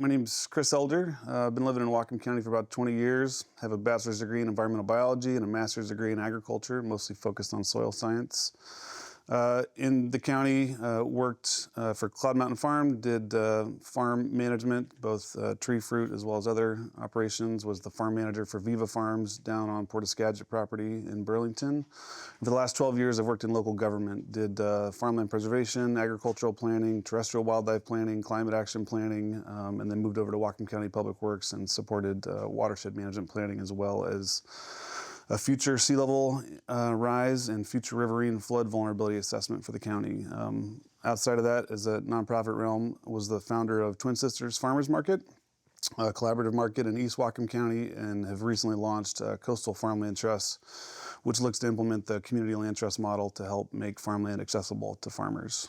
My name's Chris Elder. I've been living in Whatcom County for about 20 years. Have a bachelor's degree in environmental biology and a master's degree in agriculture, mostly focused on soil science. In the county, worked for Cloud Mountain Farm, did farm management, both tree fruit as well as other operations, was the farm manager for Viva Farms down on Port Skagit property in Burlington. For the last 12 years, I've worked in local government, did farmland preservation, agricultural planning, terrestrial wildlife planning, climate action planning, and then moved over to Whatcom County Public Works and supported watershed management planning as well as a future sea level rise and future riverine flood vulnerability assessment for the county. Outside of that, as a nonprofit realm, was the founder of Twin Sisters Farmers Market, a collaborative market in East Whatcom County, and have recently launched Coastal Farmland Trust, which looks to implement the community land trust model to help make farmland accessible to farmers.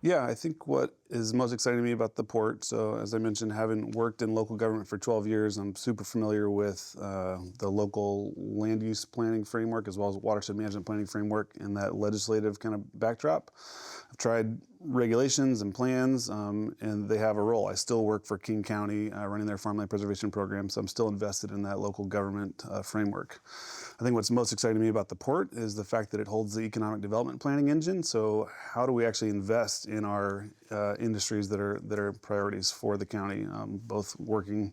Yeah, I think what is most exciting to me about the port, so as I mentioned, having worked in local government for 12 years, I'm super familiar with the local land use planning framework as well as watershed management planning framework and that legislative kind of backdrop. I've tried regulations and plans, and they have a role. I still work for King County running their farmland preservation program, so I'm still invested in that local government framework. I think what's most exciting to me about the port is the fact that it holds the economic development planning engine. So how do we actually invest in our industries that are priorities for the county, both working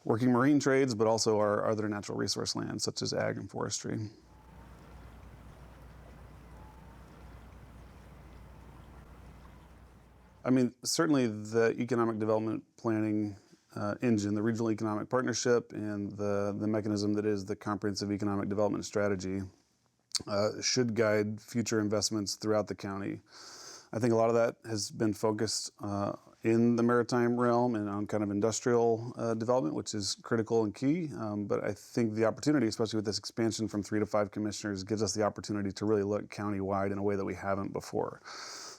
marine trades, but also our other natural resource lands such as ag and forestry. I mean, certainly the economic development planning engine, the regional economic partnership, and the mechanism that is the comprehensive economic development strategy should guide future investments throughout the county. I think a lot of that has been focused in the maritime realm and on kind of industrial development, which is critical and key. But I think the opportunity, especially with this expansion from 3 to 5 commissioners, gives us the opportunity to really look county-wide in a way that we haven't before.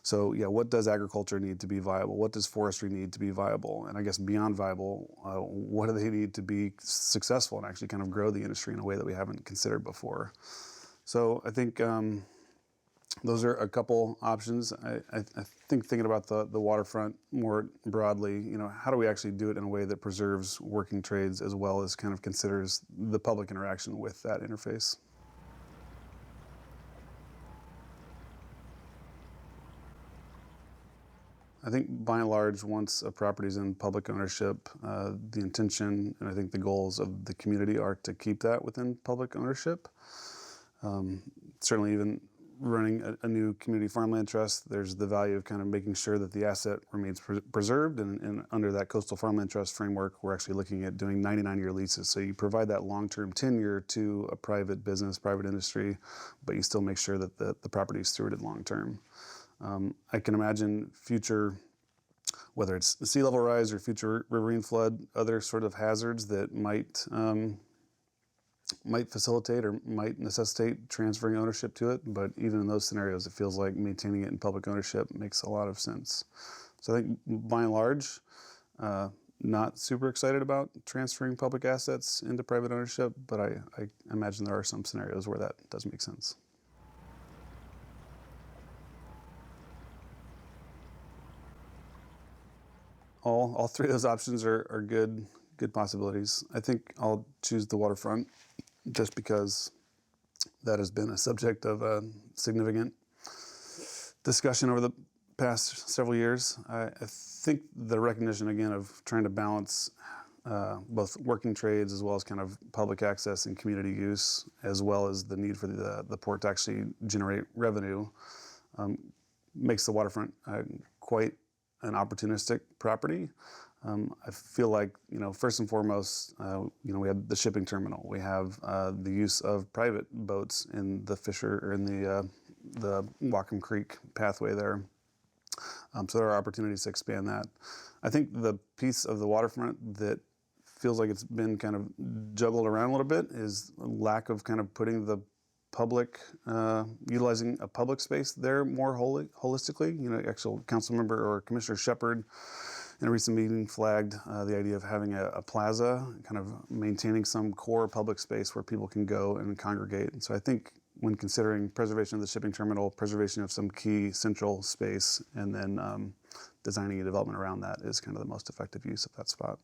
So yeah, what does agriculture need to be viable? What does forestry need to be viable? And I guess beyond viable, what do they need to be successful and actually kind of grow the industry in a way that we haven't considered before? So I think those are a couple options. I think thinking about the waterfront more broadly, how do we actually do it in a way that preserves working trades as well as kind of considers the public interaction with that interface? I think by and large, once a property is in public ownership, the intention and I think the goals of the community are to keep that within public ownership. Certainly even running a new community farmland trust, there's the value of kind of making sure that the asset remains preserved. And under that coastal farmland trust framework, we're actually looking at doing 99-year leases. So you provide that long-term tenure to a private business, private industry, but you still make sure that the property is stewarded long-term. I can imagine future, whether it's sea level rise or future riverine flood, other sort of hazards that might facilitate or might necessitate transferring ownership to it. But even in those scenarios, it feels like maintaining it in public ownership makes a lot of sense. So I think by and large, not super excited about transferring public assets into private ownership, but I imagine there are some scenarios where that does make sense. All three of those options are good possibilities. I think I'll choose the waterfront just because that has been a subject of a significant discussion over the past several years. I think the recognition, again, of trying to balance both working trades as well as kind of public access and community use, as well as the need for the port to actually generate revenue, makes the waterfront quite an opportunistic property. I feel like, first and foremost, we have the shipping terminal. We have the use of private boats in the Fisher or in the Whatcom Creek pathway there. So there are opportunities to expand that. I think the piece of the waterfront that feels like it's been kind of juggled around a little bit is a lack of kind of putting the public, utilizing a public space there more holistically. Actual council member or Commissioner Shepard in a recent meeting flagged the idea of having a plaza, kind of maintaining some core public space where people can go and congregate. And so I think when considering preservation of the shipping terminal, preservation of some key central space, and then designing a development around that is kind of the most effective use of that spot.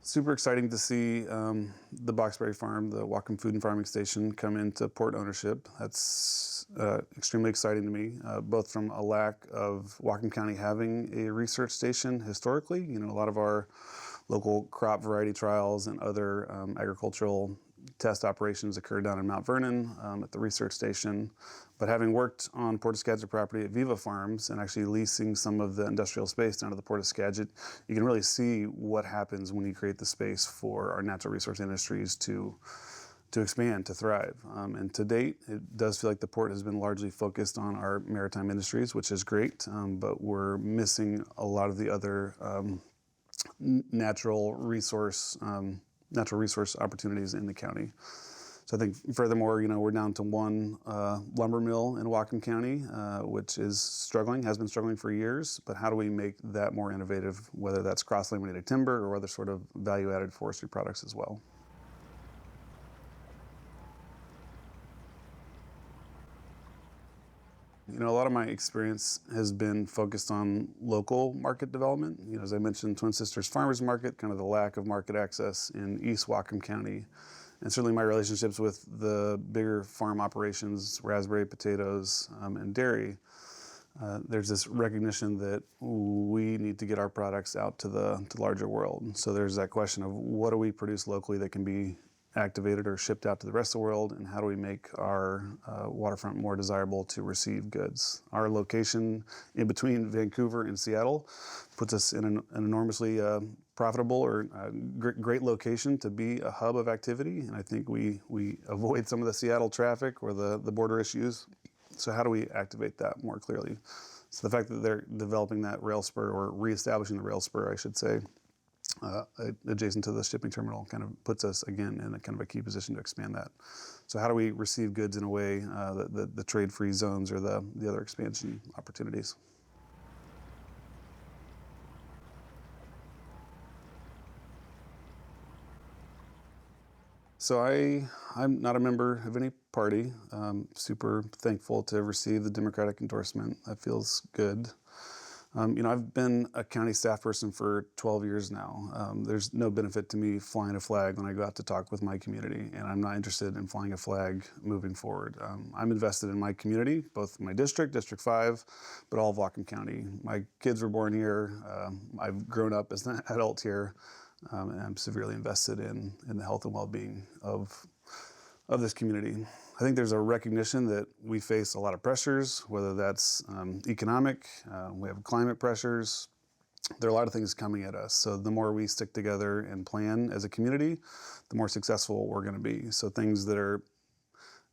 Super exciting to see the Boxberry Farm, the Whatcom Food and Farming Station, come into port ownership. That's extremely exciting to me, both from a lack of Whatcom County having a research station historically. You know, a lot of our local crop variety trials and other agricultural test operations occur down in Mount Vernon at the research station. But having worked on Port of Skagit property at Viva Farms and actually leasing some of the industrial space down to the Port of Skagit, you can really see what happens when you create the space for our natural resource industries to expand, to thrive. And to date, it does feel like the port has been largely focused on our maritime industries, which is great, but we're missing a lot of the other natural resource opportunities in the county. So I think furthermore, you know, we're down to one lumber mill in Whatcom County, which is struggling, has been struggling for years, but how do we make that more innovative, whether that's cross-laminated timber or other sort of value-added forestry products as well. You know, a lot of my experience has been focused on local market development. You know, as I mentioned, Twin Sisters Farmers Market, kind of the lack of market access in East Whatcom County. And certainly my relationships with the bigger farm operations, raspberry, potatoes, and dairy. There's this recognition that we need to get our products out to the larger world. So there's that question of what do we produce locally that can be activated or shipped out to the rest of the world, and how do we make our waterfront more desirable to receive goods? Our location in between Vancouver and Seattle puts us in an enormously profitable or great location to be a hub of activity, and I think we avoid some of the Seattle traffic or the border issues. So how do we activate that more clearly? So the fact that they're developing that rail spur, or reestablishing the rail spur, I should say, adjacent to the shipping terminal, kind of puts us again in a kind of a key position to expand that. So how do we receive goods in a way that the trade-free zones or the other expansion opportunities? So I'm not a member of any party. Super thankful to have received the Democratic endorsement. That feels good. You know, I've been a county staff person for 12 years now. There's no benefit to me flying a flag when I go out to talk with my community, and I'm not interested in flying a flag moving forward. I'm invested in my community, both my district, District 5, but all of Whatcom County. My kids were born here. I've grown up as an adult here, and I'm severely invested in the health and well-being of this community. I think there's a recognition that we face a lot of pressures, whether that's economic, we have climate pressures. There are a lot of things coming at us. So the more we stick together and plan as a community, the more successful we're going to be. So things that are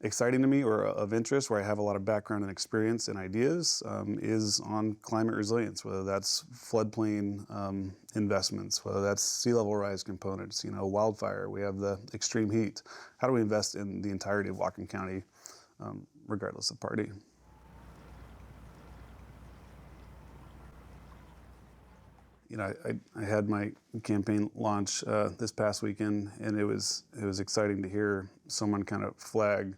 exciting to me or of interest, where I have a lot of background and experience and ideas, is on climate resilience, whether that's floodplain investments, whether that's sea level rise components, you know, wildfire, we have the extreme heat. How do we invest in the entirety of Whatcom County, regardless of party? You know, I had my campaign launch this past weekend, and it was exciting to hear someone kind of flag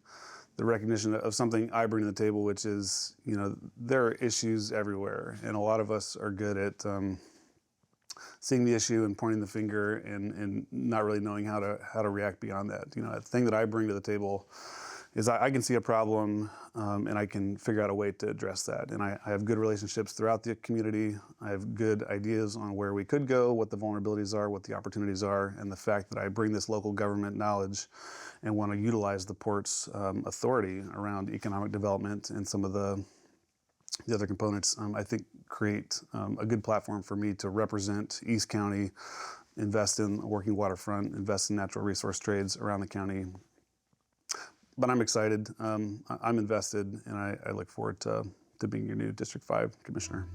the recognition of something I bring to the table, which is, you know, there are issues everywhere, and a lot of us are good at seeing the issue and pointing the finger and not really knowing how to react beyond that. You know, the thing that I bring to the table is I can see a problem and I can figure out a way to address that. And I have good relationships throughout the community. I have good ideas on where we could go, what the vulnerabilities are, what the opportunities are, and the fact that I bring this local government knowledge and want to utilize the port's authority around economic development and some of the other components, I think create a good platform for me to represent East County, invest in a working waterfront, invest in natural resource trades around the county. But I'm excited, I'm invested, and I look forward to being your new District 5 Commissioner.